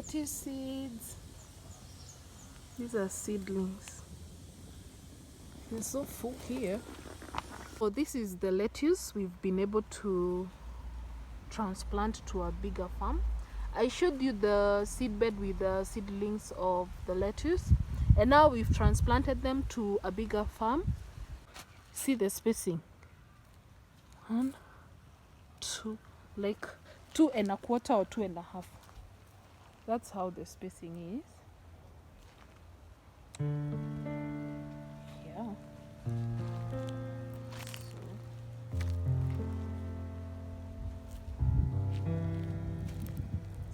lettuce seeds. These are seedlings. They're so full here. So this is the lettuce we've been able to transplant to a bigger farm. I showed you the seedbed with the seedlings of the lettuce, and now we've transplanted them to a bigger farm. See the spacing. 1, 2, like 2¼ or 2½. That's how the spacing is. Yeah.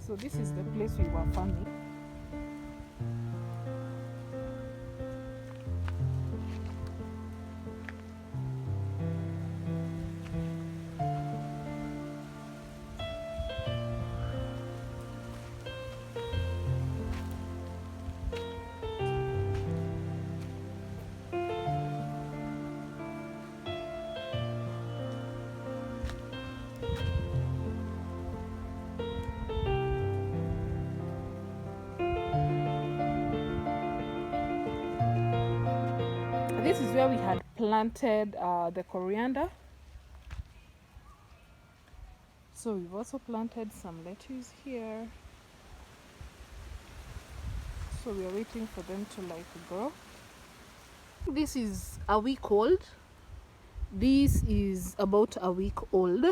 So this is the place we were farming. This is where we had planted the coriander. So we've also planted some lettuce here. So we are waiting for them to like grow. This is a week old. This is about a week old.